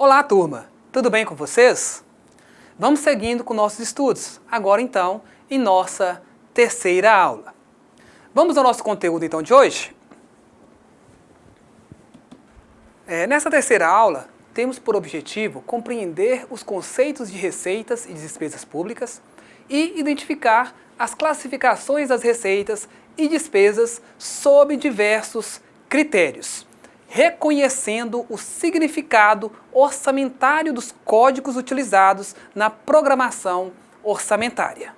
Olá, turma! Tudo bem com vocês? Vamos seguindo com nossos estudos, agora então, em nossa terceira aula. Vamos ao nosso conteúdo então de hoje? Nessa terceira aula, temos por objetivo compreender os conceitos de receitas e despesas públicas e identificar as classificações das receitas e despesas sob diversos critérios, reconhecendo o significado orçamentário dos códigos utilizados na programação orçamentária.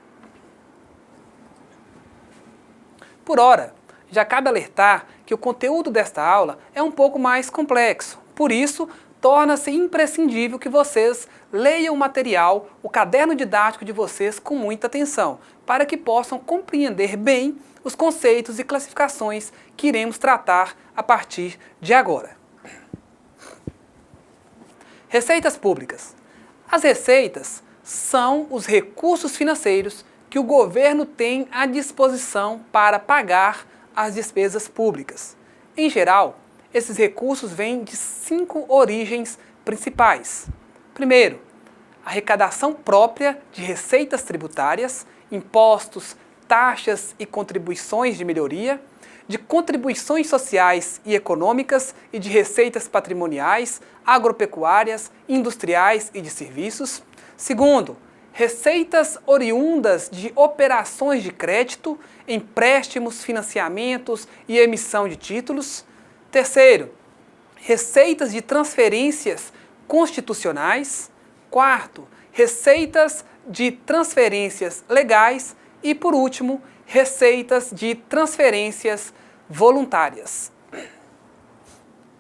Por ora, já cabe alertar que o conteúdo desta aula é um pouco mais complexo, por isso, torna-se imprescindível que vocês leiam o material, o caderno didático de vocês com muita atenção, para que possam compreender bem os conceitos e classificações que iremos tratar a partir de agora. Receitas públicas. As receitas são os recursos financeiros que o governo tem à disposição para pagar as despesas públicas. Em geral, esses recursos vêm de 5 origens principais. Primeiro, arrecadação própria de receitas tributárias, impostos, taxas e contribuições de melhoria, de contribuições sociais e econômicas e de receitas patrimoniais, agropecuárias, industriais e de serviços. Segundo, receitas oriundas de operações de crédito, empréstimos, financiamentos e emissão de títulos. Terceiro, receitas de transferências constitucionais. Quarto, receitas de transferências legais. E, por último, receitas de transferências voluntárias.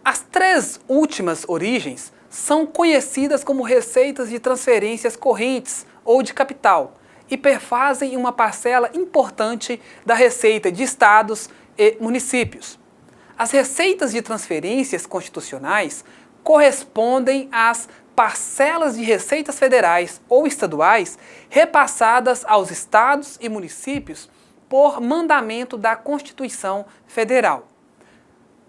As 3 últimas origens são conhecidas como receitas de transferências correntes ou de capital e perfazem uma parcela importante da receita de estados e municípios. As receitas de transferências constitucionais correspondem às parcelas de receitas federais ou estaduais repassadas aos estados e municípios por mandamento da Constituição Federal.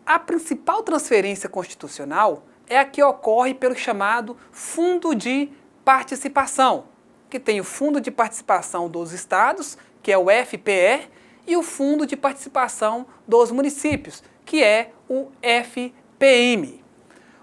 A principal transferência constitucional é a que ocorre pelo chamado Fundo de Participação, que tem o Fundo de Participação dos Estados, que é o FPE, e o Fundo de Participação dos Municípios, que é o FPM.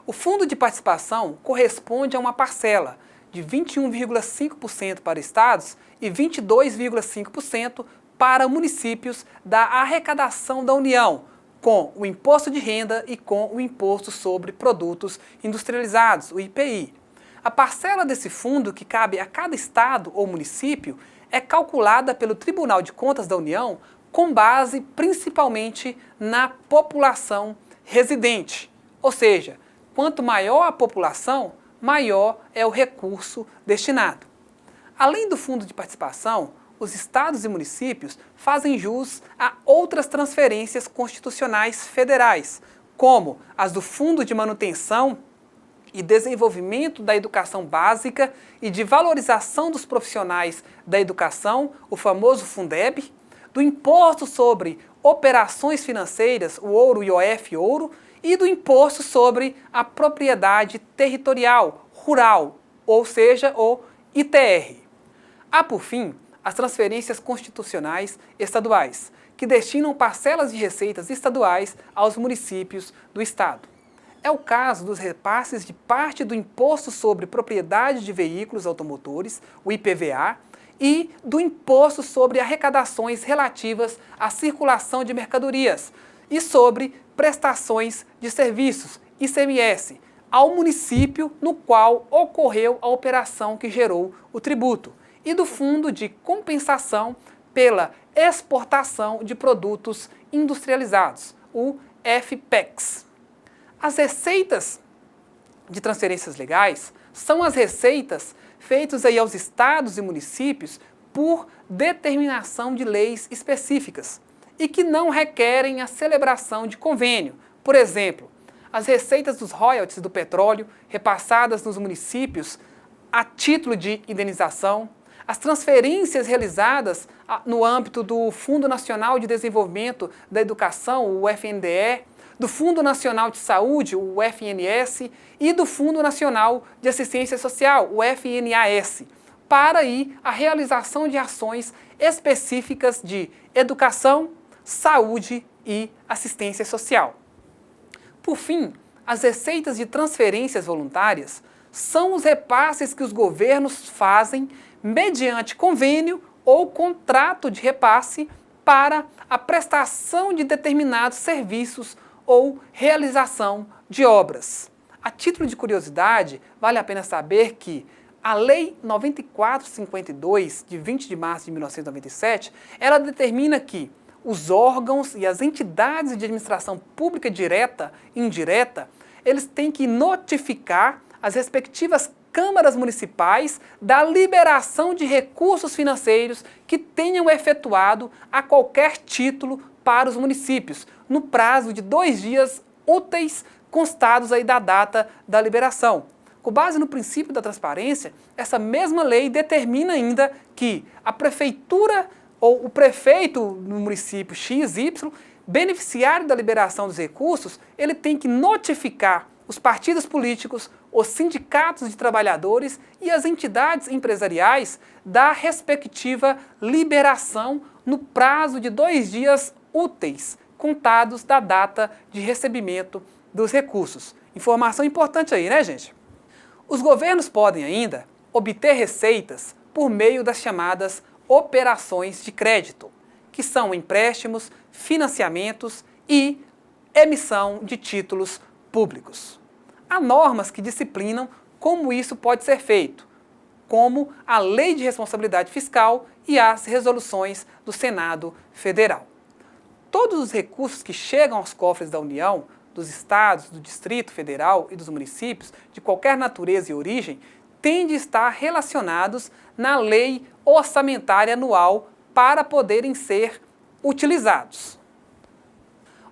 O Fundo de Participação corresponde a uma parcela de 21,5% para estados e 22,5% para municípios da arrecadação da União, com o Imposto de Renda e com o Imposto sobre Produtos Industrializados, o IPI. A parcela desse fundo que cabe a cada estado ou município é calculada pelo Tribunal de Contas da União com base principalmente na população residente, ou seja, quanto maior a população, maior é o recurso destinado. Além do Fundo de Participação, os estados e municípios fazem jus a outras transferências constitucionais federais, como as do Fundo de Manutenção e Desenvolvimento da Educação Básica e de Valorização dos Profissionais da Educação, o famoso Fundeb, do Imposto sobre Operações Financeiras, o Ouro e OF-Ouro, e do Imposto sobre a Propriedade Territorial Rural, ou seja, o ITR. Há, por fim, as transferências constitucionais estaduais, que destinam parcelas de receitas estaduais aos municípios do Estado. É o caso dos repasses de parte do Imposto sobre Propriedade de Veículos Automotores, o IPVA, e do Imposto sobre Arrecadações relativas à circulação de mercadorias e sobre prestações de serviços, ICMS, ao município no qual ocorreu a operação que gerou o tributo, e do Fundo de Compensação pela Exportação de Produtos Industrializados, o FPEX. As receitas de transferências legais são as receitas feitas aí aos estados e municípios por determinação de leis específicas e que não requerem a celebração de convênio. Por exemplo, as receitas dos royalties do petróleo repassadas nos municípios a título de indenização, as transferências realizadas no âmbito do Fundo Nacional de Desenvolvimento da Educação, o FNDE, do Fundo Nacional de Saúde, o FNS, e do Fundo Nacional de Assistência Social, o FNAS, para aí a realização de ações específicas de educação, saúde e assistência social. Por fim, as receitas de transferências voluntárias são os repasses que os governos fazem mediante convênio ou contrato de repasse para a prestação de determinados serviços ou realização de obras. A título de curiosidade, vale a pena saber que a Lei 9452, de 20 de março de 1997, ela determina que os órgãos e as entidades de administração pública direta e indireta, eles têm que notificar as respectivas câmaras municipais da liberação de recursos financeiros que tenham efetuado a qualquer título para os municípios, no prazo de 2 dias úteis constados aí da data da liberação. Com base no princípio da transparência, essa mesma lei determina ainda que a prefeitura ou o prefeito no município XY, beneficiário da liberação dos recursos, ele tem que notificar os partidos políticos, os sindicatos de trabalhadores e as entidades empresariais da respectiva liberação no prazo de 2 dias úteis, contados da data de recebimento dos recursos. Informação importante aí, né, gente? Os governos podem ainda obter receitas por meio das chamadas operações de crédito, que são empréstimos, financiamentos e emissão de títulos públicos. Há normas que disciplinam como isso pode ser feito, como a Lei de Responsabilidade Fiscal e as resoluções do Senado Federal. Todos os recursos que chegam aos cofres da União, dos estados, do Distrito Federal e dos municípios, de qualquer natureza e origem, têm de estar relacionados na Lei Orçamentária Anual para poderem ser utilizados.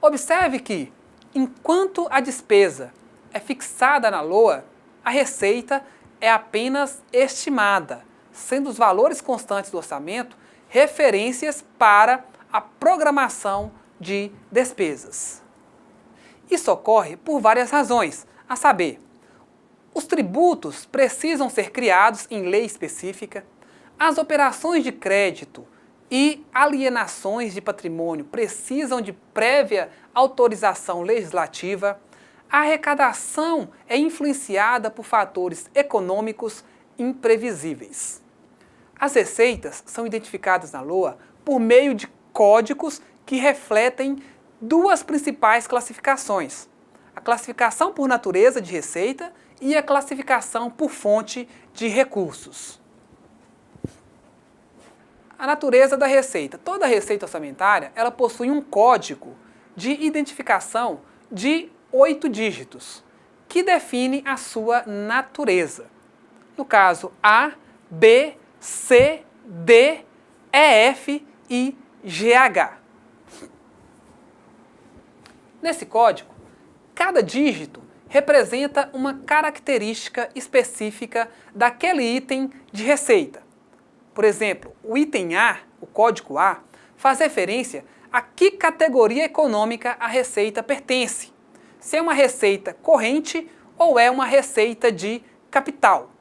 Observe que, enquanto a despesa é fixada na LOA, a receita é apenas estimada, sendo os valores constantes do orçamento referências para a programação de despesas. Isso ocorre por várias razões, a saber, os tributos precisam ser criados em lei específica, as operações de crédito e alienações de patrimônio precisam de prévia autorização legislativa, a arrecadação é influenciada por fatores econômicos imprevisíveis. As receitas são identificadas na LOA por meio de códigos que refletem 2 principais classificações: a classificação por natureza de receita e a classificação por fonte de recursos. A natureza da receita. Toda receita orçamentária ela possui um código de identificação de 8 dígitos, que define a sua natureza. No caso, A, B, C, D, E, F e GH. Nesse código, cada dígito representa uma característica específica daquele item de receita. Por exemplo, o item A, o código A, faz referência a que categoria econômica a receita pertence, se é uma receita corrente ou é uma receita de capital.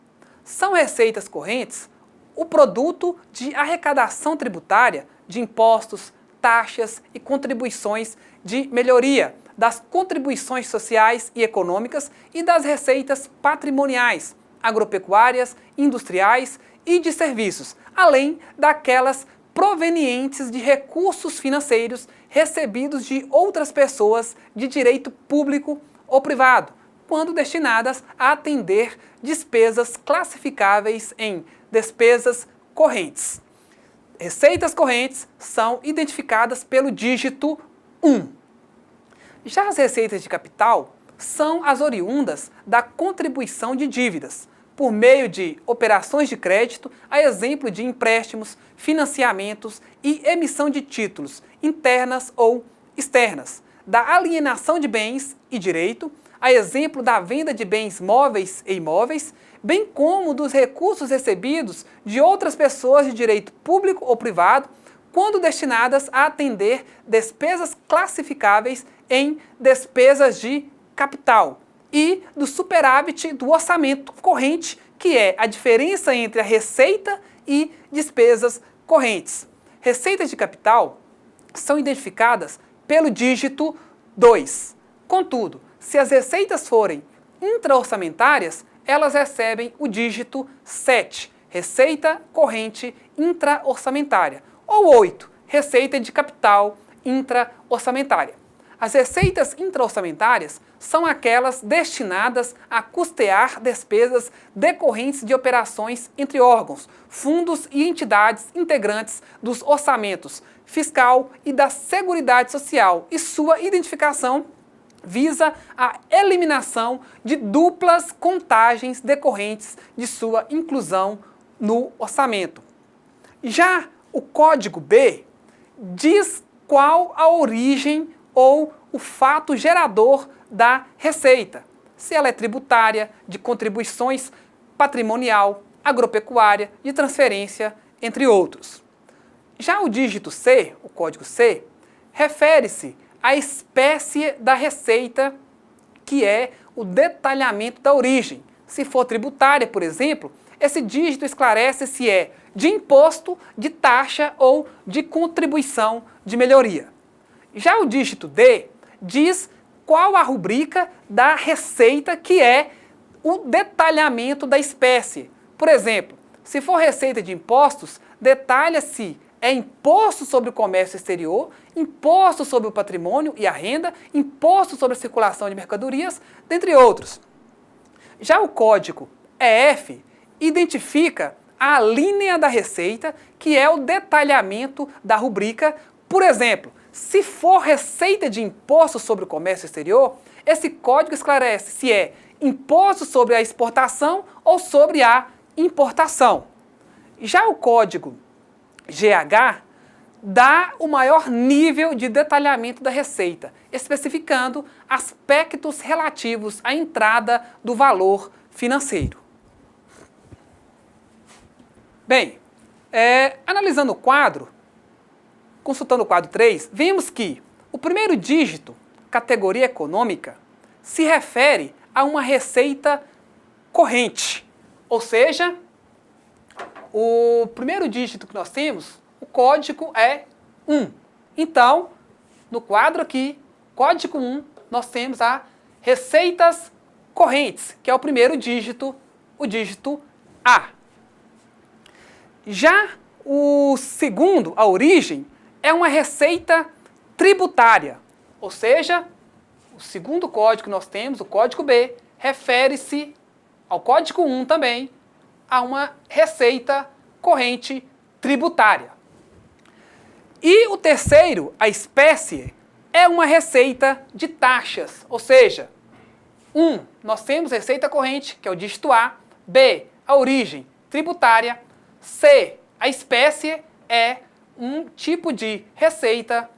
São receitas correntes o produto de arrecadação tributária de impostos, taxas e contribuições de melhoria, das contribuições sociais e econômicas e das receitas patrimoniais, agropecuárias, industriais e de serviços, além daquelas provenientes de recursos financeiros recebidos de outras pessoas de direito público ou privado, quando destinadas a atender despesas classificáveis em despesas correntes. Receitas correntes são identificadas pelo dígito 1. Já as receitas de capital são as oriundas da contribuição de dívidas, por meio de operações de crédito, a exemplo de empréstimos, financiamentos e emissão de títulos internas ou externas, da alienação de bens e direito, a exemplo da venda de bens móveis e imóveis, bem como dos recursos recebidos de outras pessoas de direito público ou privado, quando destinadas a atender despesas classificáveis em despesas de capital e do superávit do orçamento corrente, que é a diferença entre a receita e despesas correntes. Receitas de capital são identificadas pelo dígito 2. Contudo, se as receitas forem intra-orçamentárias, elas recebem o dígito 7, receita corrente intra-orçamentária, ou 8, receita de capital intra-orçamentária. As receitas intra-orçamentárias são aquelas destinadas a custear despesas decorrentes de operações entre órgãos, fundos e entidades integrantes dos orçamentos fiscal e da Seguridade Social, e sua identificação visa a eliminação de duplas contagens decorrentes de sua inclusão no orçamento. Já o Código B diz qual a origem ou o fato gerador da receita, se ela é tributária, de contribuições, patrimonial, agropecuária, de transferência, entre outros. Já o dígito C, o Código C, refere-se à espécie da receita, que é o detalhamento da origem. Se for tributária, por exemplo, esse dígito esclarece se é de imposto, de taxa ou de contribuição de melhoria. Já o dígito D diz qual a rubrica da receita, que é o detalhamento da espécie. Por exemplo, se for receita de impostos, detalha se é imposto sobre o comércio exterior, imposto sobre o patrimônio e a renda, imposto sobre a circulação de mercadorias, dentre outros. Já o código EF identifica a linha da receita, que é o detalhamento da rubrica. Por exemplo, se for receita de imposto sobre o comércio exterior, esse código esclarece se é imposto sobre a exportação ou sobre a importação. Já o código GH dá o maior nível de detalhamento da receita, especificando aspectos relativos à entrada do valor financeiro. Bem, analisando o quadro, consultando o quadro 3, vemos que o primeiro dígito, categoria econômica, se refere a uma receita corrente, ou seja, o primeiro dígito que nós temos, o código é 1. Então, no quadro aqui, código 1, nós temos a receitas correntes, que é o primeiro dígito, o dígito A. Já o segundo, a origem, é uma receita tributária, ou seja, o segundo código que nós temos, o código B, refere-se ao código 1 também, a uma receita corrente tributária. E o terceiro, a espécie, é uma receita de taxas, ou seja, 1, nós temos receita corrente, que é o dígito A, B, a origem tributária, C, a espécie é um tipo de receita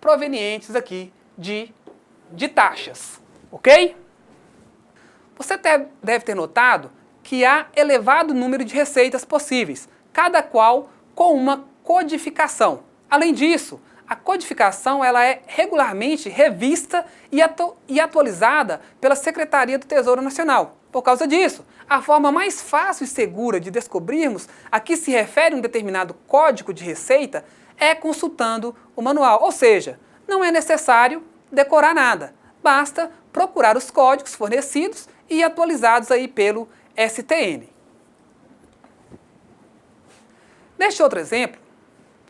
provenientes aqui de taxas, ok? Você deve ter notado que há elevado número de receitas possíveis, cada qual com uma codificação. Além disso, a codificação ela é regularmente revista e atualizada pela Secretaria do Tesouro Nacional. Por causa disso, a forma mais fácil e segura de descobrirmos a que se refere um determinado código de receita é consultando o manual, ou seja, não é necessário decorar nada, basta procurar os códigos fornecidos e atualizados aí pelo STN. Neste outro exemplo,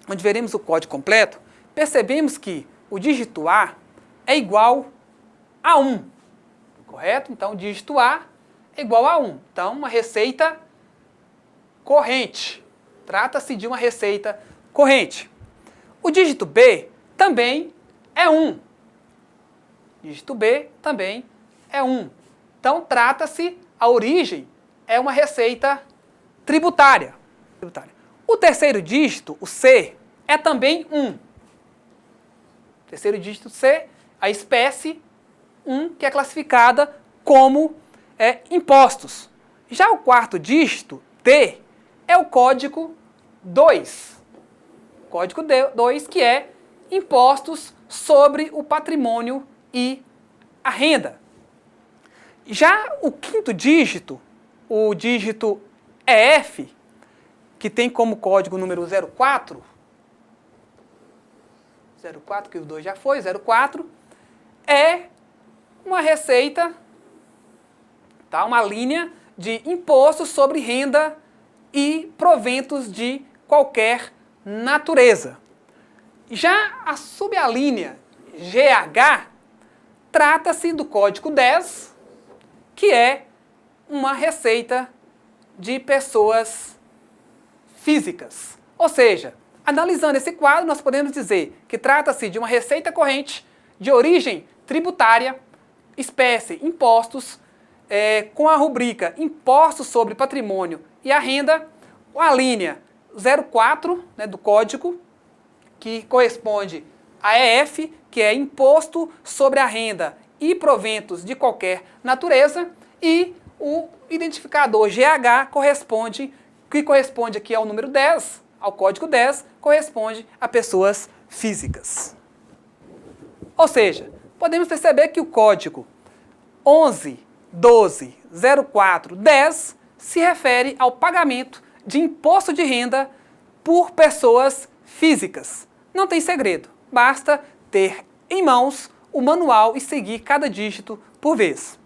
onde veremos o código completo, percebemos que o dígito A é igual a 1, correto? Então, o dígito A é igual a 1. Então, uma receita corrente. Trata-se de uma receita corrente. O dígito B também é 1. Dígito B também é 1. Então, trata-se, a origem é uma receita tributária. O terceiro dígito, o C, é também 1. O terceiro dígito C, a espécie 1, que é classificada como impostos. Já o quarto dígito, D, é o código 2. O Código 2, que é impostos sobre o patrimônio e a renda. Já o quinto dígito, o dígito EF, que tem como código número 04, que o 2 já foi, 04, é uma receita, tá? Uma linha de imposto sobre renda e proventos de qualquer natureza. Já a subalínea GH trata-se do Código 10, que é uma receita de pessoas físicas. Ou seja, analisando esse quadro, nós podemos dizer que trata-se de uma receita corrente de origem tributária, espécie impostos, com a rubrica Impostos sobre Patrimônio e a Renda, a linha 04, né, do código, que corresponde a EF, que é Imposto sobre a Renda e Proventos de qualquer natureza, e o identificador GH que corresponde aqui ao número 10, ao código 10, corresponde a pessoas físicas. Ou seja, podemos perceber que o código 11, 12, 04, 10 se refere ao pagamento de imposto de renda por pessoas físicas. Não tem segredo, basta ter em mãos o manual e seguir cada dígito por vez.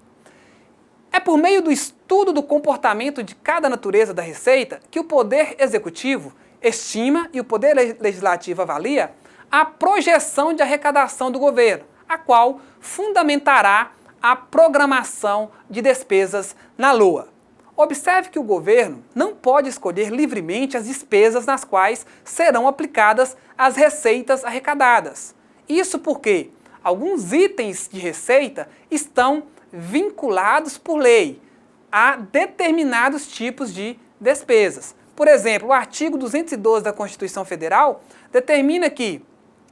É por meio do estudo do comportamento de cada natureza da receita que o Poder Executivo estima e o Poder Legislativo avalia a projeção de arrecadação do governo, a qual fundamentará a programação de despesas na LOA. Observe que o governo não pode escolher livremente as despesas nas quais serão aplicadas as receitas arrecadadas. Isso porque alguns itens de receita estão vinculados por lei a determinados tipos de despesas. Por exemplo, o artigo 212 da Constituição Federal determina que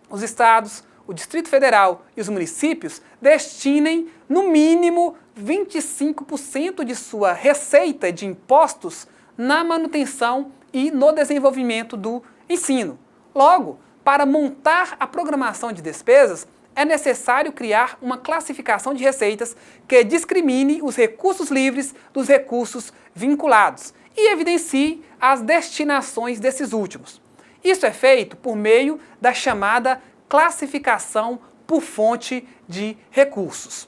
os estados, o Distrito Federal e os municípios destinem, no mínimo, 25% de sua receita de impostos na manutenção e no desenvolvimento do ensino. Logo, para montar a programação de despesas, é necessário criar uma classificação de receitas que discrimine os recursos livres dos recursos vinculados e evidencie as destinações desses últimos. Isso é feito por meio da chamada classificação por fonte de recursos.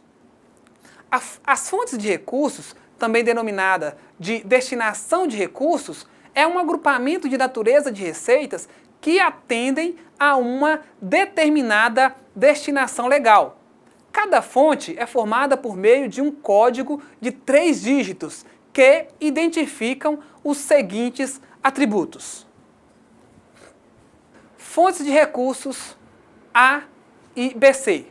As fontes de recursos, também denominada de destinação de recursos, é um agrupamento de natureza de receitas que atendem a uma determinada destinação legal. Cada fonte é formada por meio de um código de 3 dígitos que identificam os seguintes atributos. Fontes de recursos A e BC.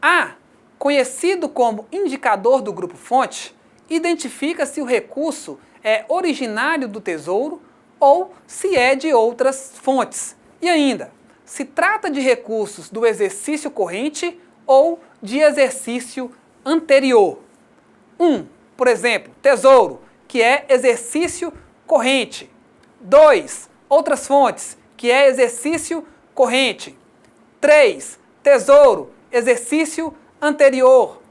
A, conhecido como indicador do grupo fonte, identifica se o recurso é originário do Tesouro ou se é de outras fontes. E ainda, se trata de recursos do exercício corrente ou de exercício anterior. Por exemplo, Tesouro, que é exercício corrente. 2, outras fontes, que é exercício corrente. 3, Tesouro, exercício anterior.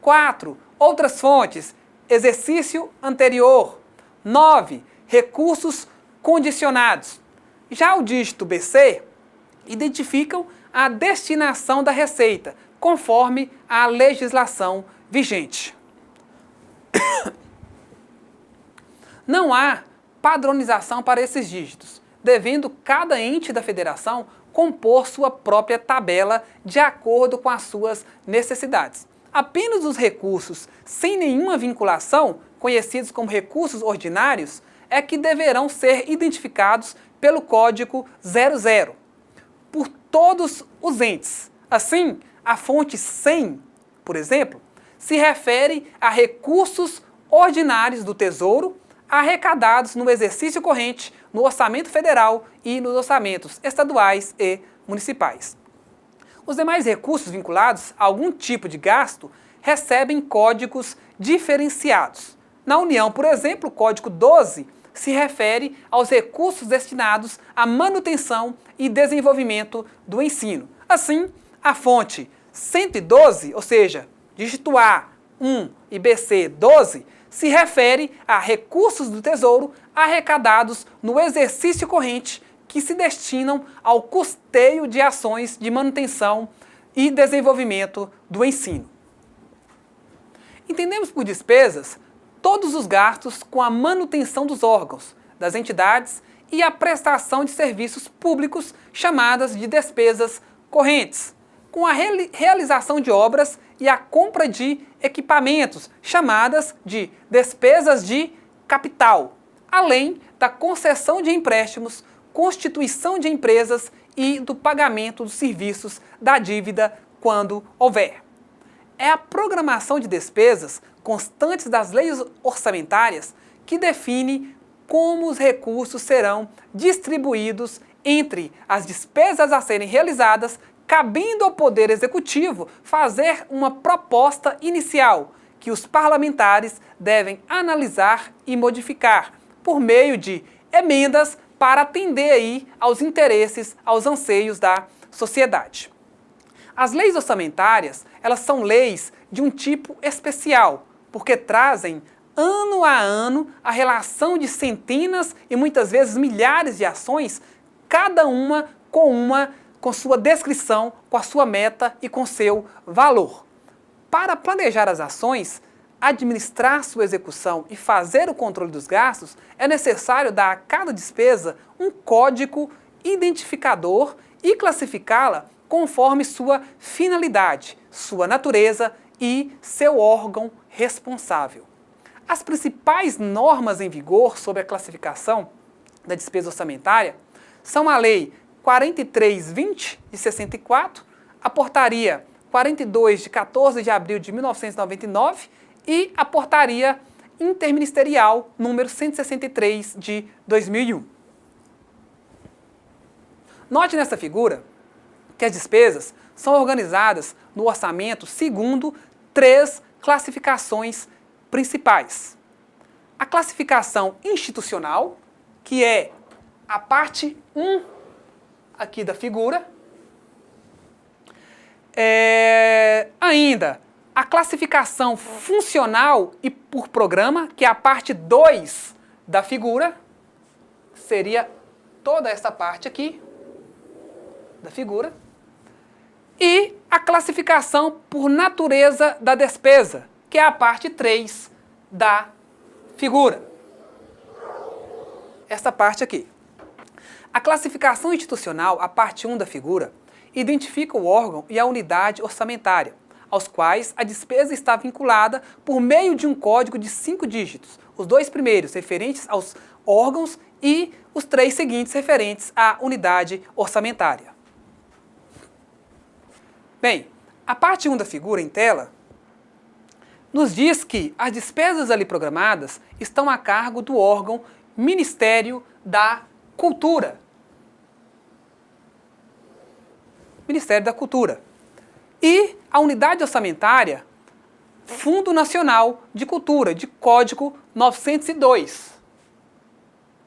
4, outras fontes, exercício anterior. 9, recursos condicionados. Já o dígito BC identificam a destinação da receita, conforme a legislação vigente. Não há padronização para esses dígitos, devendo cada ente da federação compor sua própria tabela de acordo com as suas necessidades. Apenas os recursos sem nenhuma vinculação, conhecidos como recursos ordinários, é que deverão ser identificados pelo código 00 por todos os entes. Assim, a fonte 100, por exemplo, se refere a recursos ordinários do Tesouro arrecadados no exercício corrente, no orçamento federal e nos orçamentos estaduais e municipais. Os demais recursos vinculados a algum tipo de gasto recebem códigos diferenciados. Na União, por exemplo, o código 12 se refere aos recursos destinados à manutenção e desenvolvimento do ensino. Assim, a fonte 112, ou seja, dígito A, 1 e BC, 12, se refere a recursos do Tesouro arrecadados no exercício corrente que se destinam ao custeio de ações de manutenção e desenvolvimento do ensino. Entendemos por despesas todos os gastos com a manutenção dos órgãos, das entidades e a prestação de serviços públicos chamadas de despesas correntes, com a realização de obras e a compra de equipamentos chamadas de despesas de capital, além da concessão de empréstimos, constituição de empresas e do pagamento dos serviços da dívida quando houver. É a programação de despesas constantes das leis orçamentárias que define como os recursos serão distribuídos entre as despesas a serem realizadas, cabendo ao Poder Executivo fazer uma proposta inicial que os parlamentares devem analisar e modificar por meio de emendas para atender aí aos interesses, aos anseios da sociedade. As leis orçamentárias, elas são leis de um tipo especial, porque trazem ano a ano a relação de centenas e muitas vezes milhares de ações, cada uma com sua descrição, com a sua meta e com seu valor. Para planejar as ações, administrar sua execução e fazer o controle dos gastos, é necessário dar a cada despesa um código identificador e classificá-la conforme sua finalidade, sua natureza e seu órgão responsável. As principais normas em vigor sobre a classificação da despesa orçamentária são a Lei 4320 de 64, a Portaria 42 de 14 de abril de 1999 e a Portaria Interministerial número 163 de 2001. Note nessa figura que as despesas são organizadas no orçamento segundo 3 classificações principais. A classificação institucional, que é a parte 1 aqui da figura. Ainda a classificação funcional e por programa, que é a parte 2 da figura, seria toda essa parte aqui da figura. E a classificação por natureza da despesa, que é a parte 3 da figura. Essa parte aqui. A classificação institucional, a parte 1 da figura, identifica o órgão e a unidade orçamentária, aos quais a despesa está vinculada por meio de um código de 5 dígitos, os 2 primeiros referentes aos órgãos e os 3 seguintes referentes à unidade orçamentária. Bem, a parte 1 da figura em tela nos diz que as despesas ali programadas estão a cargo do órgão Ministério da Cultura. Ministério da Cultura. E a unidade orçamentária, Fundo Nacional de Cultura, de código 902.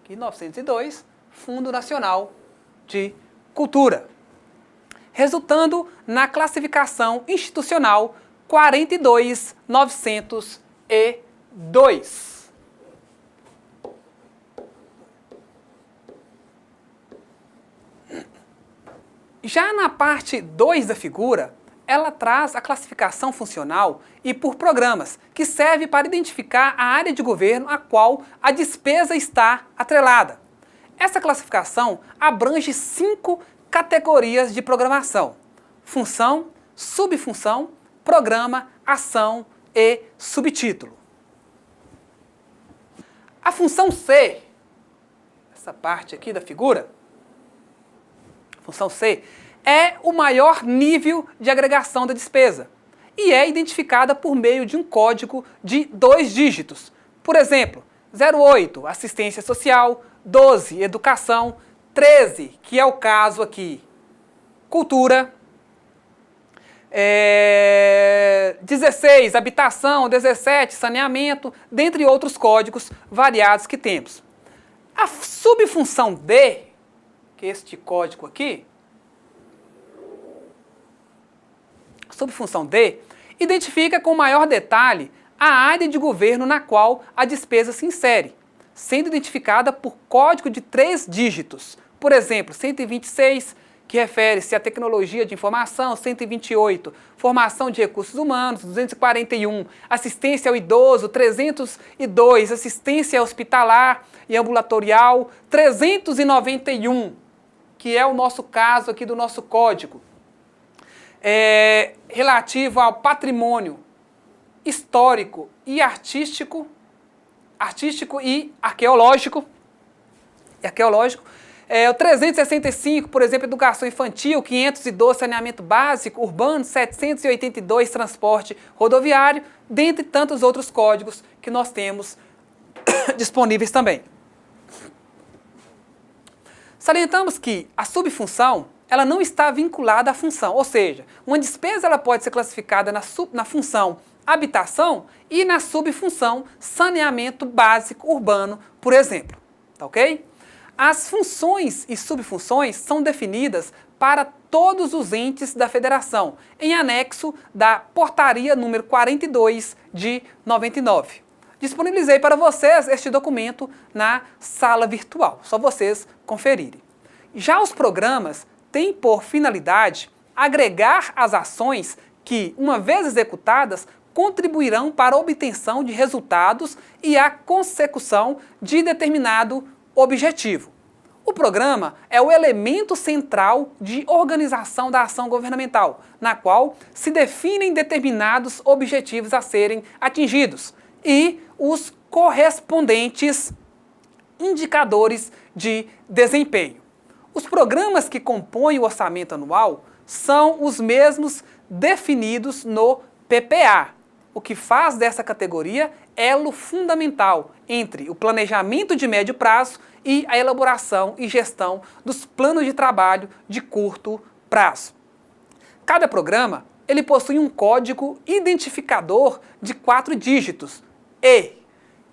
Aqui 902, Fundo Nacional de Cultura. Resultando na classificação institucional 42902. Já na parte 2 da figura, ela traz a classificação funcional e por programas, que serve para identificar a área de governo a qual a despesa está atrelada. Essa classificação abrange 5 categorias de programação: função, subfunção, programa, ação e subtítulo. A função C, essa parte aqui da figura, função C, é o maior nível de agregação da despesa e é identificada por meio de um código de 2 dígitos. Por exemplo, 08, assistência social, 12, educação, 13, que é o caso aqui, cultura, 16, habitação, 17, saneamento, dentre outros códigos variados que temos. A subfunção D, que é este código aqui, subfunção D, identifica com maior detalhe a área de governo na qual a despesa se insere, sendo identificada por código de 3 dígitos. Por exemplo, 126, que refere-se à tecnologia de informação, 128, formação de recursos humanos, 241, assistência ao idoso, 302, assistência hospitalar e ambulatorial, 391, que é o nosso caso aqui do nosso código, relativo ao patrimônio histórico e artístico e arqueológico, o 365, por exemplo, educação infantil, 512, saneamento básico, urbano, 782, transporte rodoviário, dentre tantos outros códigos que nós temos disponíveis também. Salientamos que a subfunção, ela não está vinculada à função, ou seja, uma despesa ela pode ser classificada na função habitação e na subfunção saneamento básico urbano, por exemplo, tá ok? As funções e subfunções são definidas para todos os entes da federação, em anexo da portaria número 42 de 99. Disponibilizei para vocês este documento na sala virtual, só vocês conferirem. Já os programas têm por finalidade agregar as ações que, uma vez executadas, contribuirão para a obtenção de resultados e a consecução de determinado objetivo. O programa é o elemento central de organização da ação governamental, na qual se definem determinados objetivos a serem atingidos e os correspondentes indicadores de desempenho. Os programas que compõem o orçamento anual são os mesmos definidos no PPA, o que faz dessa categoria elo fundamental entre o planejamento de médio prazo e a elaboração e gestão dos planos de trabalho de curto prazo. Cada programa ele possui um código identificador de 4 dígitos,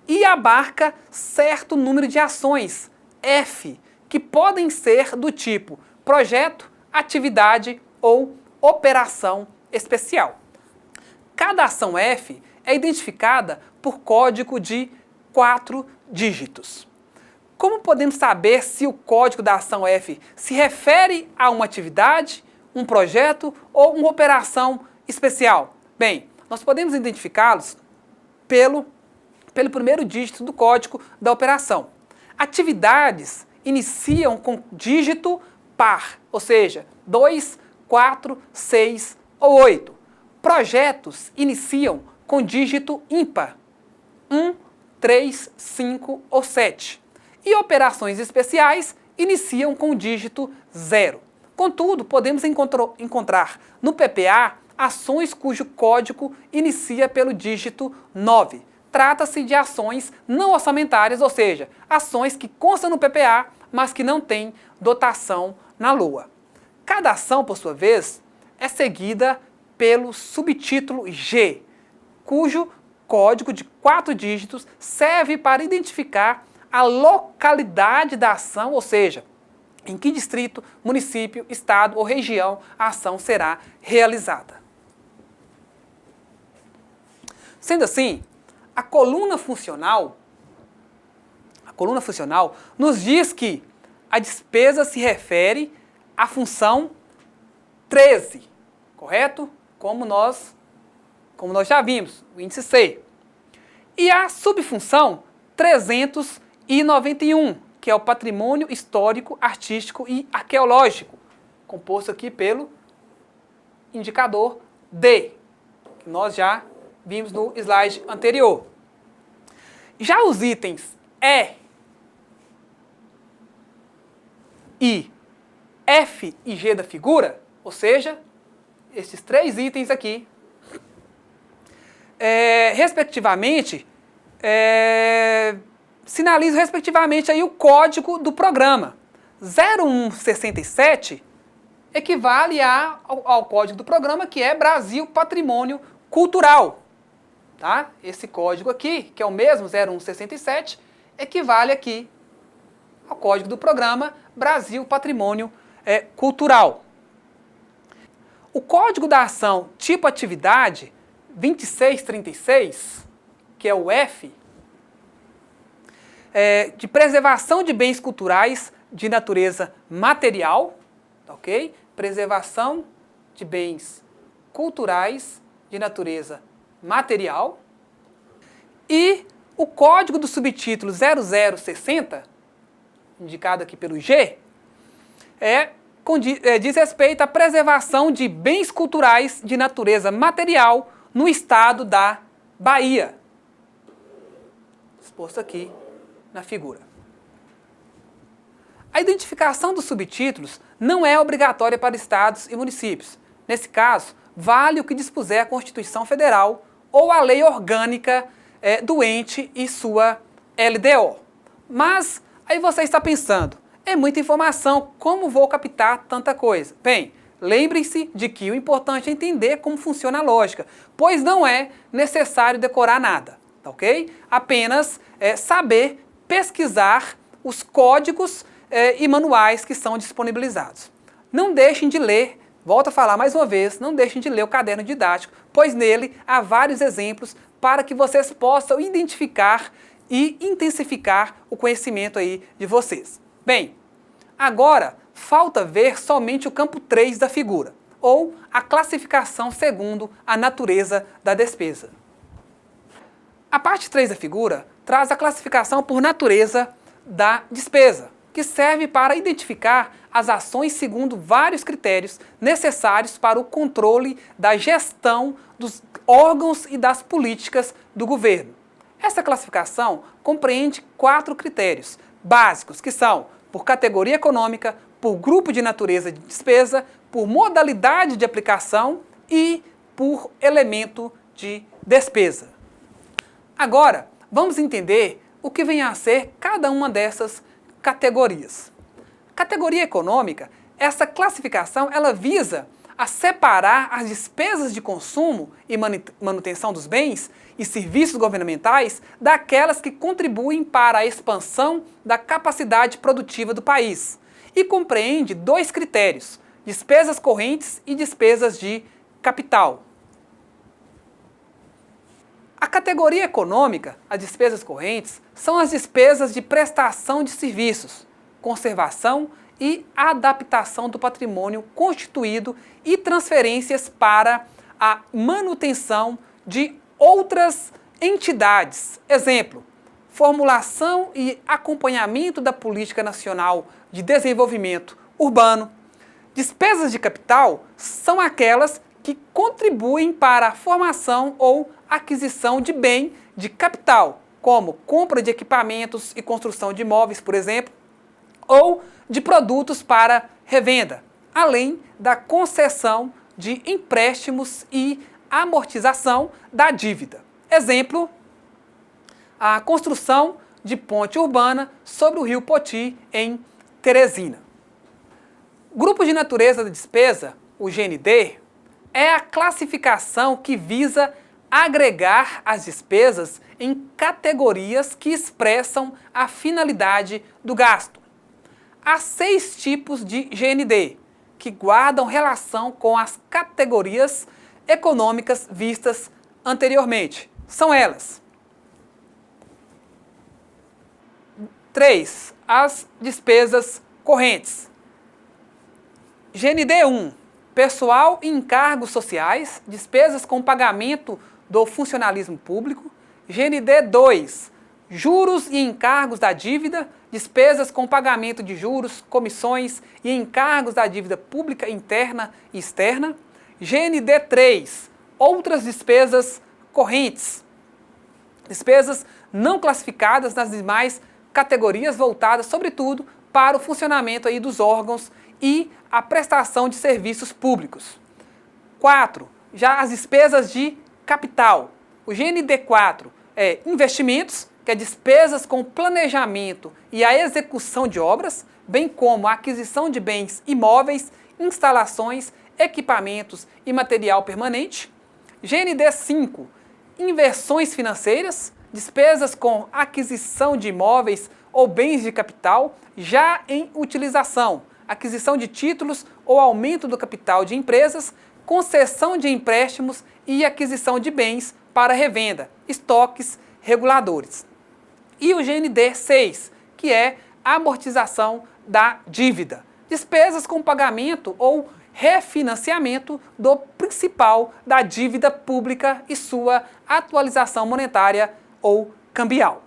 e abarca certo número de ações, F, que podem ser do tipo projeto, atividade ou operação especial. Cada ação F é identificada por código de 4 dígitos. Como podemos saber se o código da ação F se refere a uma atividade, um projeto ou uma operação especial? Bem, nós podemos identificá-los pelo primeiro dígito do código da operação. Atividades iniciam com dígito par, ou seja, 2, 4, 6 ou 8. Projetos iniciam com dígito ímpar, 1, 3, 5 ou 7. E operações especiais iniciam com dígito 0. Contudo, podemos encontrar no PPA ações cujo código inicia pelo dígito 9. Trata-se de ações não orçamentárias, ou seja, ações que constam no PPA, mas que não têm dotação na LOA. Cada ação, por sua vez, é seguida pelo subtítulo G, cujo código de 4 dígitos serve para identificar a localidade da ação, ou seja, em que distrito, município, estado ou região a ação será realizada. Sendo assim, a coluna funcional nos diz que a despesa se refere à função 13, correto? Como nós já vimos, o índice C. E a subfunção 391, que é o patrimônio histórico, artístico e arqueológico, composto aqui pelo indicador D, que nós já vimos no slide anterior. Já os itens E, I, F e G da figura, ou seja, esses 3 itens aqui, respectivamente, sinalizam respectivamente aí o código do programa. 0167 equivale ao código do programa, que é Brasil Patrimônio Cultural. Tá? Esse código aqui, que é o mesmo 0167, equivale aqui ao Código do Programa Brasil Patrimônio Cultural. O Código da Ação Tipo Atividade 2636, que é o F, de preservação de bens culturais de natureza material, ok? Preservação de bens culturais de natureza material. E o Código do Subtítulo 0060, indicado aqui pelo G, diz respeito à preservação de bens culturais de natureza material no estado da Bahia, exposto aqui na figura. A identificação dos subtítulos não é obrigatória para estados e municípios. Nesse caso, vale o que dispuser a Constituição Federal ou a lei orgânica do ente e sua LDO. Mas aí você está pensando, é muita informação, como vou captar tanta coisa? Bem, lembrem-se de que o importante é entender como funciona a lógica, pois não é necessário decorar nada, tá ok? Apenas saber pesquisar os códigos e manuais que são disponibilizados. Não deixem de ler, volto a falar mais uma vez, não deixem de ler o caderno didático, pois nele há vários exemplos para que vocês possam identificar e intensificar o conhecimento aí de vocês. Bem, agora falta ver somente o campo 3 da figura, ou a classificação segundo a natureza da despesa. A parte 3 da figura traz a classificação por natureza da despesa, que serve para identificar as ações segundo vários critérios necessários para o controle da gestão dos órgãos e das políticas do governo. Essa classificação compreende 4 critérios básicos, que são por categoria econômica, por grupo de natureza de despesa, por modalidade de aplicação e por elemento de despesa. Agora, vamos entender o que vem a ser cada uma dessas categorias. Categoria econômica, essa classificação ela visa a separar as despesas de consumo e manutenção dos bens e serviços governamentais daquelas que contribuem para a expansão da capacidade produtiva do país e compreende 2 critérios, despesas correntes e despesas de capital. A categoria econômica, as despesas correntes, são as despesas de prestação de serviços, conservação e adaptação do patrimônio constituído e transferências para a manutenção de outras entidades. Exemplo, formulação e acompanhamento da Política Nacional de Desenvolvimento Urbano. Despesas de capital são aquelas que contribuem para a formação ou aquisição de bem de capital, como compra de equipamentos e construção de imóveis, por exemplo, ou de produtos para revenda, além da concessão de empréstimos e amortização da dívida. Exemplo, a construção de ponte urbana sobre o rio Poti, em Teresina. Grupo de natureza da despesa, o GND, é a classificação que visa agregar as despesas em categorias que expressam a finalidade do gasto. Há 6 tipos de GND, que guardam relação com as categorias econômicas vistas anteriormente. São elas: 3. As despesas correntes. GND 1. Pessoal e encargos sociais, despesas com pagamento do funcionalismo público. GND 2. Juros e encargos da dívida, despesas com pagamento de juros, comissões e encargos da dívida pública interna e externa. GND 3. Outras despesas correntes. Despesas não classificadas nas demais categorias voltadas, sobretudo, para o funcionamento aí dos órgãos e a prestação de serviços públicos. 4. Já as despesas de capital. O GND 4 é investimentos, que é despesas com planejamento e a execução de obras, bem como a aquisição de bens imóveis, instalações, equipamentos e material permanente. GND 5, inversões financeiras, despesas com aquisição de imóveis ou bens de capital já em utilização, aquisição de títulos ou aumento do capital de empresas, concessão de empréstimos e aquisição de bens para revenda, estoques reguladores. E o GND 6, que é a amortização da dívida, despesas com pagamento ou refinanciamento do principal da dívida pública e sua atualização monetária ou cambial.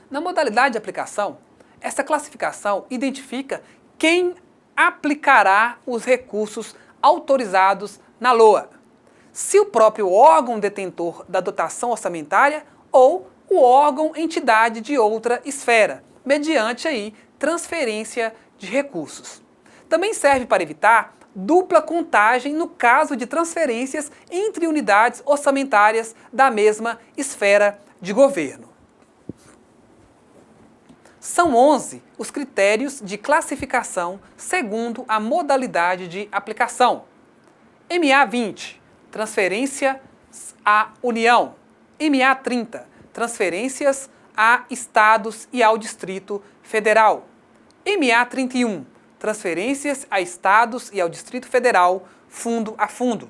Na modalidade de aplicação, essa classificação identifica quem aplicará os recursos autorizados na LOA, se o próprio órgão detentor da dotação orçamentária ou o órgão entidade de outra esfera, mediante aí transferência de recursos. Também serve para evitar dupla contagem no caso de transferências entre unidades orçamentárias da mesma esfera de governo. São 11 os critérios de classificação segundo a modalidade de aplicação. MA 20, transferência à União. MA 30, transferências a estados e ao Distrito Federal. MA 31, transferências a estados e ao Distrito Federal, fundo a fundo.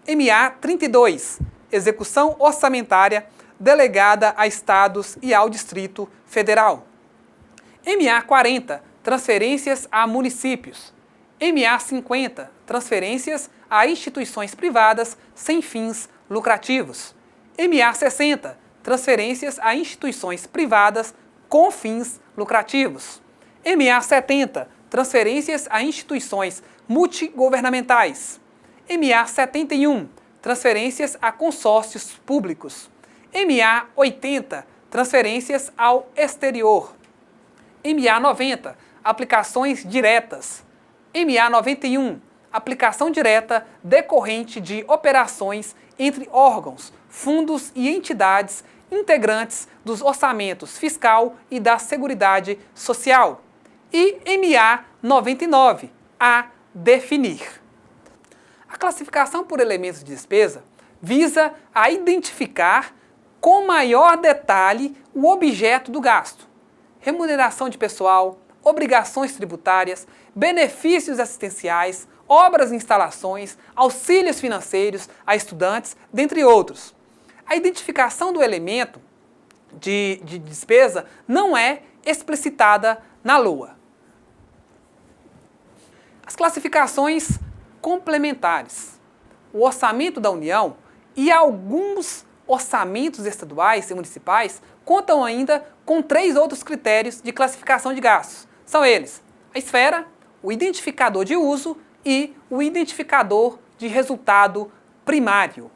MA 32, execução orçamentária delegada a estados e ao Distrito Federal. MA 40, transferências a municípios. MA 50, transferências a instituições privadas sem fins lucrativos. MA 60, transferências a instituições privadas com fins lucrativos. MA 70, transferências a instituições multigovernamentais. MA 71, transferências a consórcios públicos. MA 80, transferências ao exterior. MA 90, aplicações diretas. MA 91, aplicação direta decorrente de operações entre órgãos, fundos e entidades integrantes dos orçamentos fiscal e da Seguridade Social. E MA 99, a definir. A classificação por elementos de despesa visa a identificar com maior detalhe o objeto do gasto, remuneração de pessoal, obrigações tributárias, benefícios assistenciais, obras e instalações, auxílios financeiros a estudantes, dentre outros. A identificação do elemento de despesa não é explicitada na LOA. As classificações complementares. O orçamento da União e alguns orçamentos estaduais e municipais contam ainda com 3 outros critérios de classificação de gastos. São eles: a esfera, o identificador de uso e o identificador de resultado primário.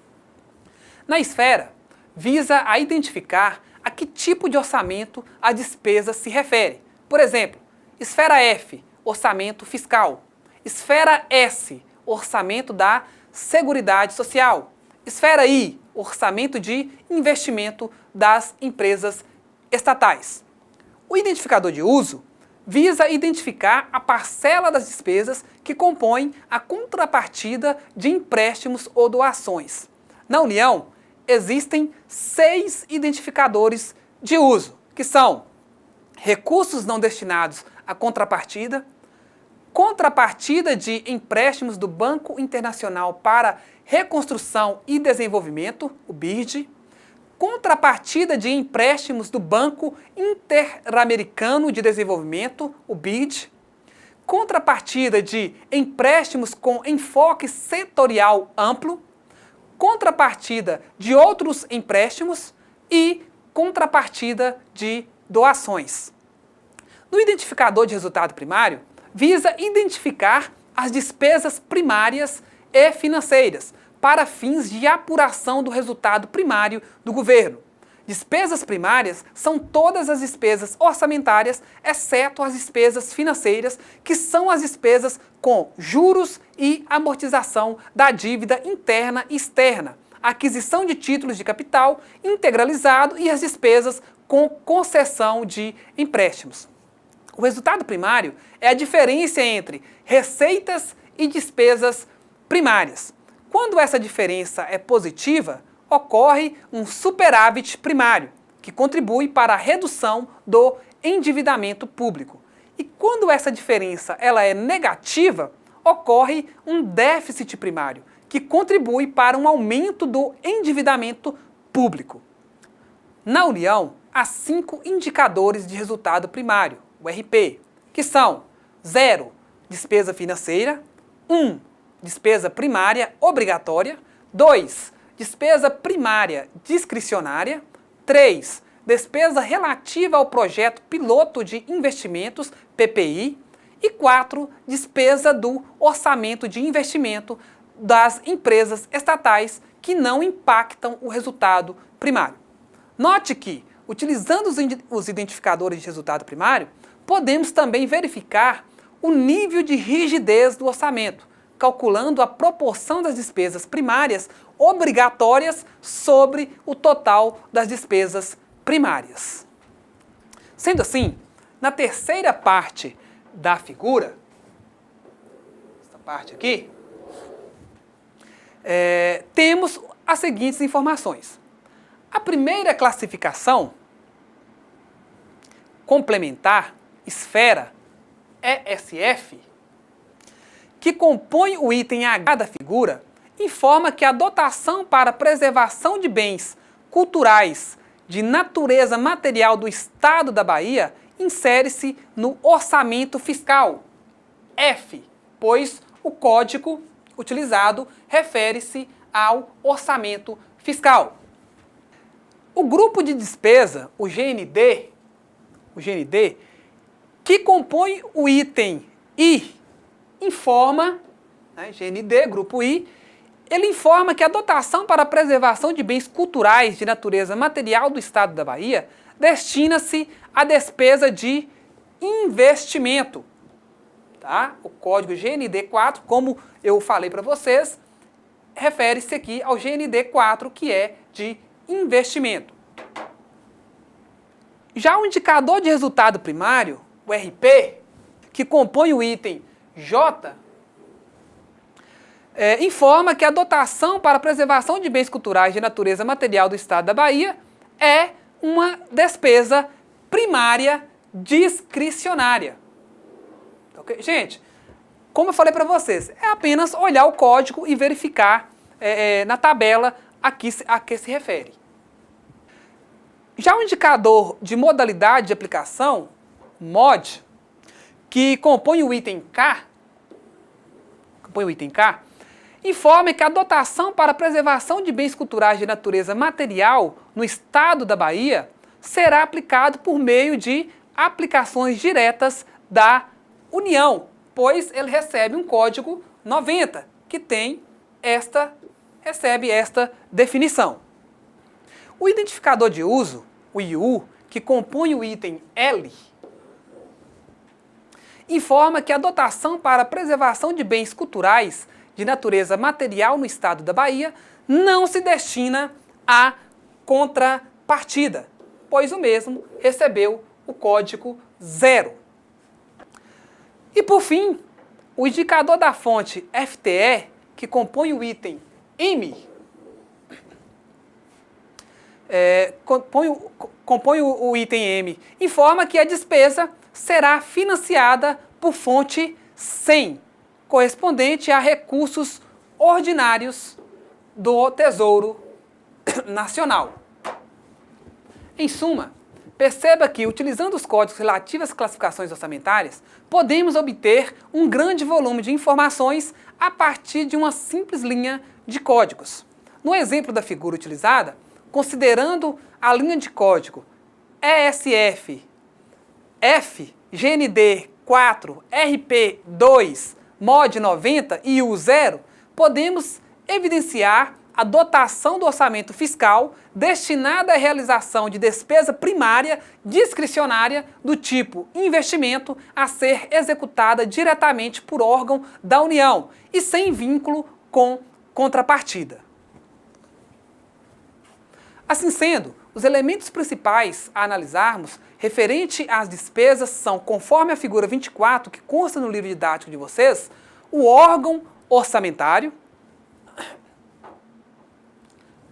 Na esfera, visa a identificar a que tipo de orçamento a despesa se refere. Por exemplo, esfera F, orçamento fiscal. Esfera S, orçamento da Seguridade Social. Esfera I, orçamento de investimento das empresas estatais. O identificador de uso visa identificar a parcela das despesas que compõem a contrapartida de empréstimos ou doações. Na União, existem 6 identificadores de uso, que são recursos não destinados à contrapartida, contrapartida de empréstimos do Banco Internacional para Reconstrução e Desenvolvimento, o BID, contrapartida de empréstimos do Banco Interamericano de Desenvolvimento, o BID, contrapartida de empréstimos com enfoque setorial amplo, contrapartida de outros empréstimos e contrapartida de doações. No identificador de resultado primário, visa identificar as despesas primárias e financeiras para fins de apuração do resultado primário do governo. Despesas primárias são todas as despesas orçamentárias, exceto as despesas financeiras, que são as despesas com juros e amortização da dívida interna e externa, aquisição de títulos de capital integralizado e as despesas com concessão de empréstimos. O resultado primário é a diferença entre receitas e despesas primárias. Quando essa diferença é positiva, ocorre um superávit primário, que contribui para a redução do endividamento público. E quando essa diferença ela é negativa, ocorre um déficit primário, que contribui para um aumento do endividamento público. Na União, há 5 indicadores de resultado primário, o RP, que são 0, despesa financeira, 1, despesa primária obrigatória, 2, despesa primária discricionária, 3, despesa relativa ao projeto piloto de investimentos, PPI, e 4, despesa do orçamento de investimento das empresas estatais que não impactam o resultado primário. Note que, utilizando os identificadores de resultado primário, podemos também verificar o nível de rigidez do orçamento, calculando a proporção das despesas primárias obrigatórias sobre o total das despesas primárias. Sendo assim, na terceira parte da figura, essa parte aqui, temos as seguintes informações. A primeira classificação complementar, esfera, ESF, que compõe o item H da figura, informa que a dotação para preservação de bens culturais de natureza material do Estado da Bahia insere-se no orçamento fiscal, F, pois o código utilizado refere-se ao orçamento fiscal. O grupo de despesa, o GND, que compõe o item I, informa, GND, grupo I, ele informa que a dotação para a preservação de bens culturais de natureza material do Estado da Bahia destina-se à despesa de investimento. Tá? O código GND4, como eu falei para vocês, refere-se aqui ao GND4, que é de investimento. Já o indicador de resultado primário, o RP, que compõe o item J, informa que a dotação para a preservação de bens culturais de natureza material do Estado da Bahia é uma despesa primária discricionária. Okay? Gente, como eu falei para vocês, é apenas olhar o código e verificar na tabela a que se refere. Já o indicador de modalidade de aplicação, MOD, que compõe o item K, informa que a dotação para a preservação de bens culturais de natureza material no Estado da Bahia será aplicado por meio de aplicações diretas da União, pois ele recebe um código 90, que recebe esta definição. O identificador de uso, o IU, que compõe o item L, informa que a dotação para a preservação de bens culturais de natureza material no Estado da Bahia não se destina à contrapartida, pois o mesmo recebeu o código 0. E por fim, o indicador da fonte FTE, que compõe o item M, compõe o item M, informa que a despesa será financiada por fonte 100, correspondente a recursos ordinários do Tesouro Nacional. Em suma, perceba que, utilizando os códigos relativos às classificações orçamentárias, podemos obter um grande volume de informações a partir de uma simples linha de códigos. No exemplo da figura utilizada, considerando a linha de código ESF, F, GND 4, RP 2, MOD 90 e U 0, podemos evidenciar a dotação do orçamento fiscal destinada à realização de despesa primária discricionária do tipo investimento a ser executada diretamente por órgão da União e sem vínculo com contrapartida. Assim sendo, os elementos principais a analisarmos referente às despesas são, conforme a figura 24, que consta no livro didático de vocês, o órgão orçamentário,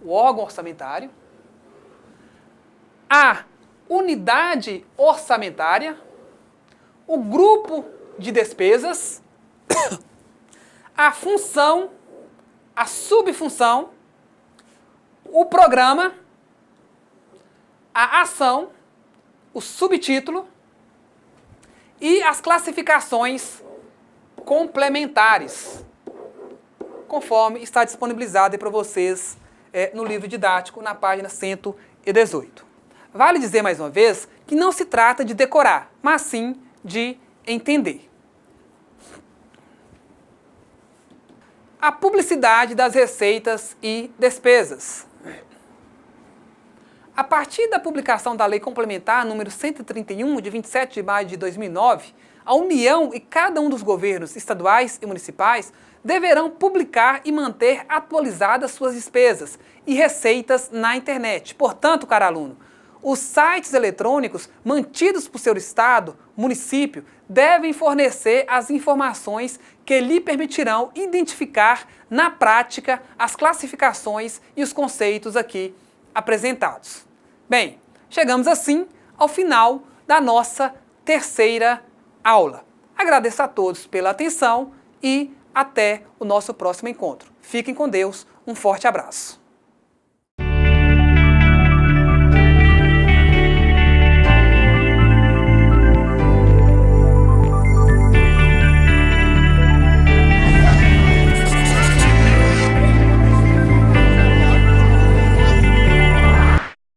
o órgão orçamentário, a unidade orçamentária, o grupo de despesas, a função, a subfunção, o programa, a ação, o subtítulo e as classificações complementares, conforme está disponibilizado para vocês no livro didático, na página 118. Vale dizer mais uma vez que não se trata de decorar, mas sim de entender. A publicidade das receitas e despesas. A partir da publicação da Lei Complementar número 131, de 27 de maio de 2009, a União e cada um dos governos estaduais e municipais deverão publicar e manter atualizadas suas despesas e receitas na internet. Portanto, caro aluno, os sites eletrônicos mantidos por seu estado, município, devem fornecer as informações que lhe permitirão identificar na prática as classificações e os conceitos aqui apresentados. Bem, chegamos assim ao final da nossa terceira aula. Agradeço a todos pela atenção e até o nosso próximo encontro. Fiquem com Deus, um forte abraço.